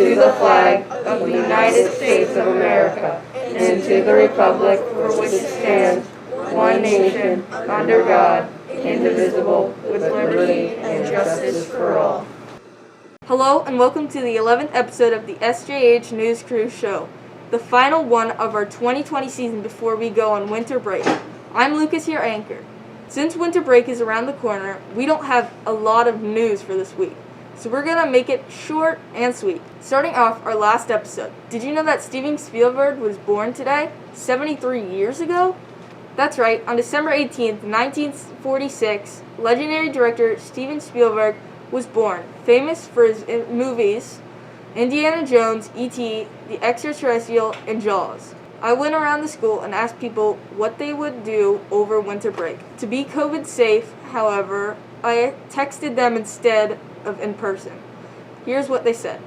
to the flag of the United States of America, and to the republic for which it stands, one nation, under God, indivisible, with liberty and justice for all. Hello and welcome to the 11th episode of the SJH News Crew Show, the final one of our 2020 season before we go on winter break. I'm Lucas, your anchor. Since winter break is around the corner, we don't have a lot of news for this week, so we're going to make it short and sweet. Starting off our last episode, did you know that Steven Spielberg was born today, 73 years ago? That's right, on December 18th, 1946, legendary director Steven Spielberg was born, famous for his movies Indiana Jones, E.T., The Extraterrestrial, and Jaws. I went around the school and asked people what they would do over winter break. To be COVID safe, however, I texted them instead of in person. Here's what they said.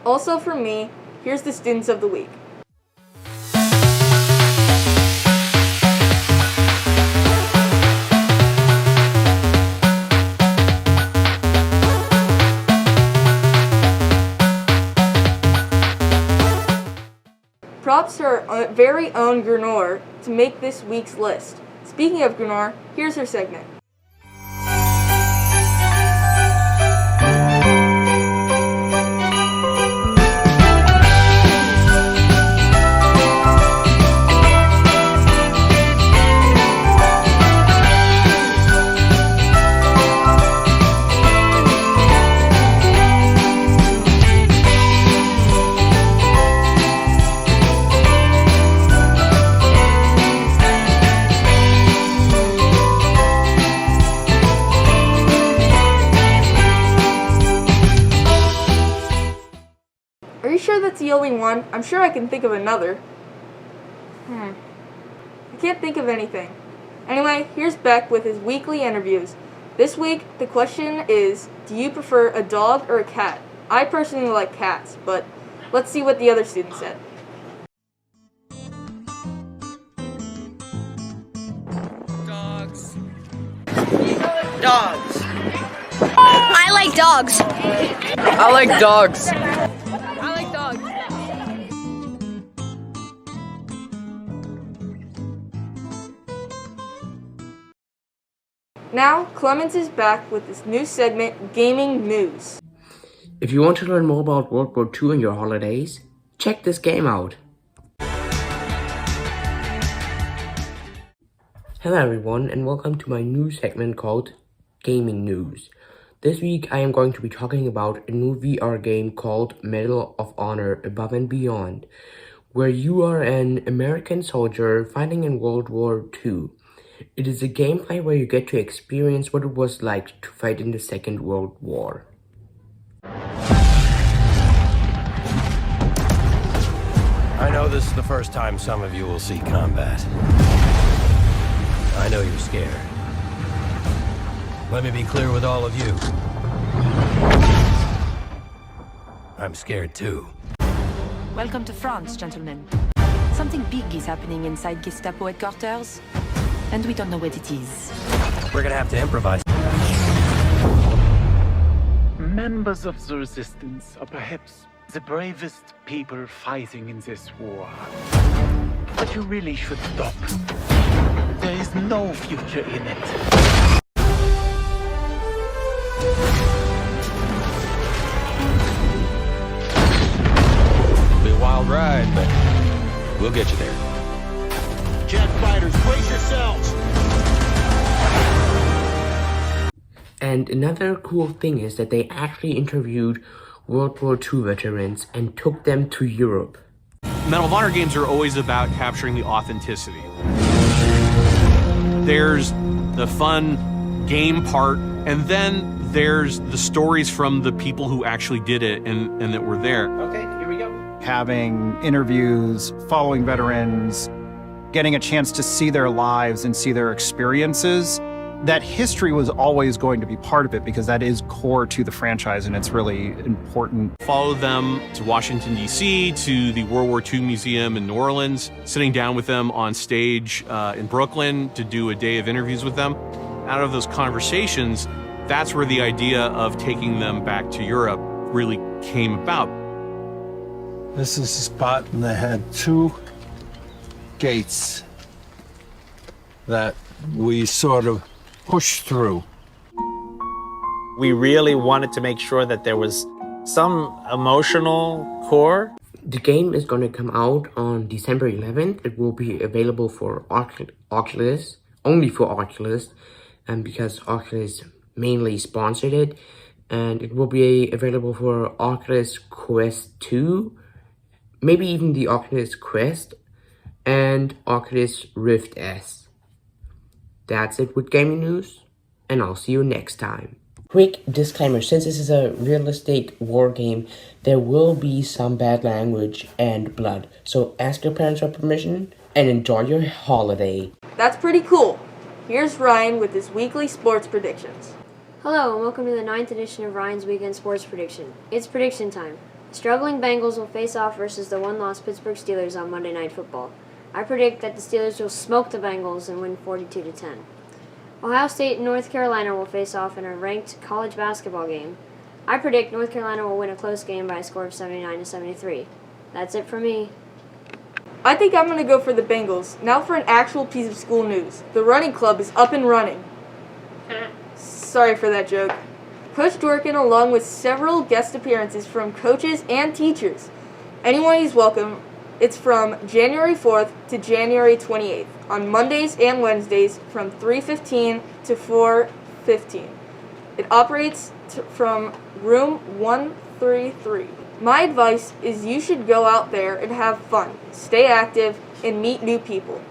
Also for me, here's the students of the week. Props to our very own Grenor to make this week's list. Speaking of Grenor, here's her segment. Are you sure that's the only one? I'm sure I can think of another. I can't think of anything. Anyway, here's Beck with his weekly interviews. This week, the question is, do you prefer a dog or a cat? I personally like cats, but let's see what the other students said. Dogs. Dogs. I like dogs. I like dogs. I like dogs. Now, Clemens is back with this new segment, Gaming News. If you want to learn more about World War II in your holidays, check this game out. Hello everyone and welcome to my new segment called Gaming News. This week I am going to be talking about a new VR game called Medal of Honor Above and Beyond, where you are an American soldier fighting in World War II. It is a gameplay where you get to experience what it was like to fight in the Second World War. I know this is the first time some of you will see combat. I know you're scared. Let me be clear with all of you. I'm scared too. Welcome to France, gentlemen. Something big is happening inside Gestapo headquarters, and we don't know what it is. We're gonna have to improvise. Members of the resistance are perhaps the bravest people fighting in this war. But you really should stop. There is no future in it. It'll be a wild ride, but we'll get you there. Jet fighters, brace yourselves! And another cool thing is that they actually interviewed World War II veterans and took them to Europe. Medal of Honor games are always about capturing the authenticity. There's the fun game part, and then there's the stories from the people who actually did it and that were there. Okay, here we go. Having interviews, following veterans, getting a chance to see their lives and see their experiences, that history was always going to be part of it because that is core to the franchise and it's really important. Follow them to Washington, D.C., to the World War II Museum in New Orleans, sitting down with them on stage in Brooklyn to do a day of interviews with them. Out of those conversations, that's where the idea of taking them back to Europe really came about. This is a spot, and they had 2 gates that we sort of pushed through. We really wanted to make sure that there was some emotional core. The game is going to come out on December 11th. It will be available for Oculus, only for Oculus, and because Oculus mainly sponsored it, and it will be available for Oculus Quest 2, maybe even the Oculus Quest, and Oculus Rift S. That's it with gaming news, and I'll see you next time. Quick disclaimer, since this is a realistic war game, there will be some bad language and blood, so ask your parents for permission and enjoy your holiday. That's pretty cool. Here's Ryan with his weekly sports predictions. Hello and welcome to the 9th edition of Ryan's Weekend Sports Prediction. It's prediction time. The struggling Bengals will face off versus the one-loss Pittsburgh Steelers on Monday Night Football. I predict that the Steelers will smoke the Bengals and win 42-10. Ohio State and North Carolina will face off in a ranked college basketball game. I predict North Carolina will win a close game by a score of 79-73. That's it for me. I think I'm going to go for the Bengals. Now for an actual piece of school news. The running club is up and running. Sorry for that joke. Coach Dorkin, along with several guest appearances from coaches and teachers. Anyone is welcome. It's from January 4th to January 28th on Mondays and Wednesdays from 3:15 to 4:15. It operates from room 133. My advice is you should go out there and have fun, stay active, and meet new people.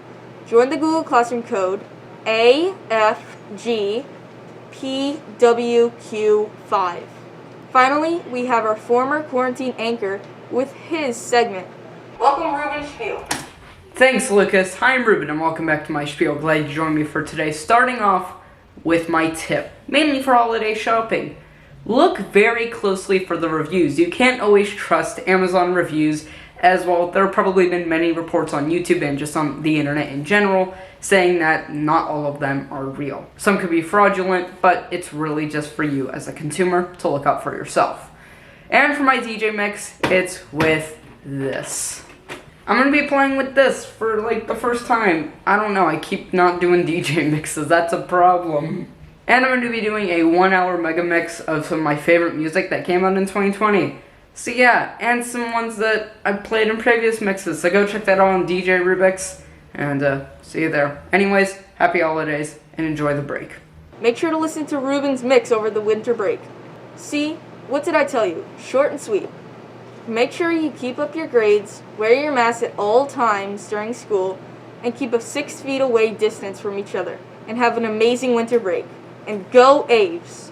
Join the Google Classroom code AFGPWQ5. Finally, we have our former quarantine anchor with his segment. Welcome, Ruben Spiel. Thanks, Lucas. Hi, I'm Ruben, and welcome back to my spiel. Glad you joined me for today. Starting off with my tip, mainly for holiday shopping. Look very closely for the reviews. You can't always trust Amazon reviews, as well. There have probably been many reports on YouTube and just on the internet in general saying that not all of them are real. Some could be fraudulent, but it's really just for you as a consumer to look up for yourself. And for my DJ mix, it's with this. I'm going to be playing with this for like the first time. I don't know, I keep not doing DJ mixes, that's a problem. And I'm going to be doing a 1-hour mega mix of some of my favorite music that came out in 2020. So yeah, and some ones that I played in previous mixes, so go check that out on DJ Rubik's, and see you there. Anyways, happy holidays, and enjoy the break. Make sure to listen to Ruben's mix over the winter break. See, what did I tell you? Short and sweet. Make sure you keep up your grades, wear your mask at all times during school, and keep a 6 feet away distance from each other, and have an amazing winter break. And go Aves!